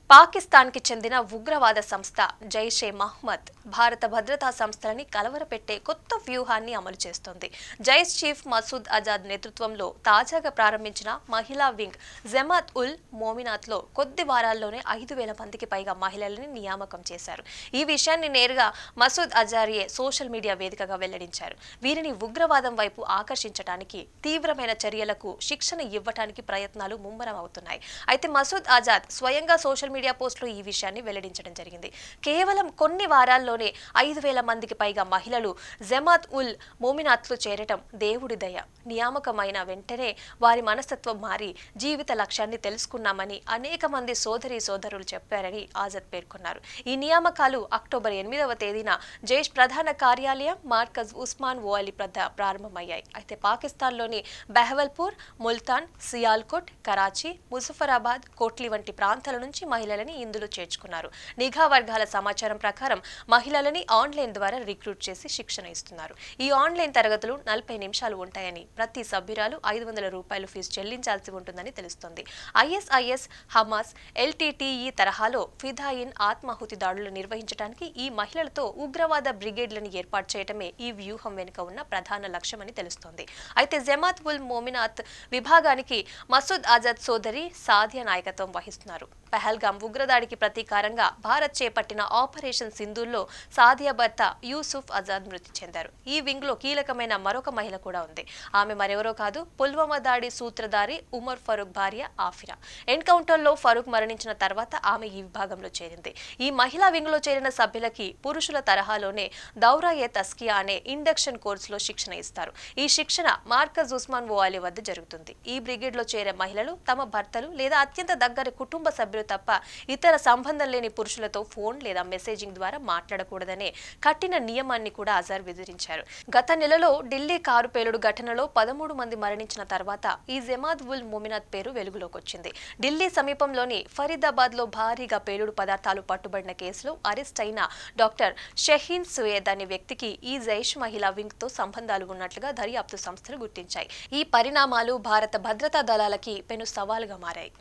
పాకిస్తాన్కి చెందిన ఉగ్రవాద సంస్థ జైషే మహ్మద్ భారత భద్రతా సంస్థలని కలవరపెట్టే కొత్త వ్యూహాన్ని అమలు చేస్తోంది. జైష్ చీఫ్ మసూద్ అజాద్ నేతృత్వంలో తాజాగా ప్రారంభించిన మహిళా వింగ్ జమాత్ ఉల్ మోమినాత్లో కొద్ది వారాల్లోనే 5,000 మందికి పైగా మహిళలని నియామకం చేశారు. ఈ విషయాన్ని నేరుగా మసూద్ అజారియే సోషల్ మీడియా వేదికగా వెల్లడించారు. వీరిని ఉగ్రవాదం వైపు ఆకర్షించడానికి, తీవ్రమైన చర్యలకు శిక్షణ ఇవ్వడానికి ప్రయత్నాలు ముమ్మరం అవుతున్నాయి. అయితే మసూద్ అజాద్ స్వయంగా సోషల్ మీడియా పోస్టులో ఈ విషయాన్ని వెల్లడించడం జరిగింది. కేవలం కొన్ని వారాల్లోనే 5,000 మందికి పైగా మహిళలు జమాత్ ఉల్ మోమినాత్లో చేరటం దేవుడి దయ. నియామకమైన వెంటనే వారి మనస్తత్వం మారి జీవిత లక్ష్యాన్ని తెలుసుకున్నామని అనేక మంది సోదరులు చెప్పారని ఆజాద్ పేర్కొన్నారు. ఈ నియామకాలు అక్టోబర్ 8వ తేదీన జైష్ ప్రధాన కార్యాలయం మార్కజ్ ఉస్మాన్ ఓఅలీ ప్రారంభమయ్యాయి. అయితే పాకిస్తాన్లోని బెహవల్పూర్, ముల్తాన్, సియాల్కోట్, కరాచీ, ముజఫరాబాద్, కోట్లీ వంటి ప్రాంతాల నుంచి మహిళలని ఇందులో చేర్చుకున్నారు. నిఘా వర్గాల సమాచారం ప్రకారం మహిళలని ఆన్లైన్ ద్వారా రిక్రూట్ చేసి శిక్షణ ఇస్తున్నారు. ఈ ఆన్లైన్ తరగతులు 40 నిమిషాలు ఉంటాయని, ప్రతి సభ్యురాలు ₹500 ఫీజు చెల్లించాల్సి ఉంటుందని తెలుస్తోంది. ఐఎస్ఐఎస్, హమాస్, ఎల్టీటీఈ తరహాలో ఫిదాయిన్ ఆత్మాహుతి దాడులు నిర్వహించడానికి ఈ మహిళలతో ఉగ్రవాద బ్రిగేడ్లను ఏర్పాటు చేయడమే ఈ వ్యూహం వెనుక ఉన్న ప్రధాన లక్ష్యమని తెలుస్తోంది. అయితే జమాత్ ఉల్ మోమినాత్ విభాగానికి మసూద్ అజాద్ సోదరి సాదియా నాయకత్వం వహిస్తున్నారు. పహల్గాం ఉగ్రదాడికి ప్రతీకారంగా భారత్ చేపట్టిన ఆపరేషన్ సింధూర్లో సాదియా భర్త యూసుఫ్ అజాద్ మృతి చెందారు. ఈ వింగ్ లో కీలకమైన మరొక మహిళ కూడా ఉంది. ఆమె మరెవరో కాదు, పుల్వామా దాడి సూత్రధారి ఉమర్ ఫరూక్ భార్య ఆఫిరా. ఎన్కౌంటర్ లో ఫరూక్ మరణించిన తర్వాత ఆమె ఈ విభాగంలో చేరింది. ఈ మహిళా వింగ్ లో చేరిన సభ్యులకి పురుషుల తరహాలోనే దౌరా-ఏ తస్కియా అనే ఇండక్షన్ కోర్సులో శిక్షణ ఇస్తారు. ఈ శిక్షణ మార్కజ్ ఉస్మాన్ ఓఅలీ వద్ద జరుగుతుంది. ఈ బ్రిగేడ్ లో చేరే మహిళలు తమ భర్తలు లేదా అత్యంత దగ్గర కుటుంబ సభ్యులు తప్ప ఇతర సంబంధం లేని పురుషులతో ఫోన్ లేదా మెసేజింగ్ ద్వారా మాట్లాడకూడదనే కఠిన నియమాన్ని కూడా అజార్ విధించారు. గత నెలలో ఢిల్లీ కారు పేలుడు ఘటనలో 13 మంది మరణించిన తర్వాత ఈ జమాత్ ఉల్ మోమినాత్ పేరు వెలుగులోకి వచ్చింది. ఢిల్లీ సమీపంలోని ఫరీదాబాద్ లో భారీగా పేలుడు పదార్థాలు పట్టుబడిన కేసులో అరెస్ట్ అయిన డాక్టర్ షహీన్ సుయేద్ అనే వ్యక్తికి ఈ జైష్ మహిళా వింగ్ తో సంబంధాలు ఉన్నట్లుగా దర్యాప్తు సంస్థలు గుర్తించాయి. ఈ పరిణామాలు భారత భద్రతా దళాలకి పెను సవాలుగా మారాయి.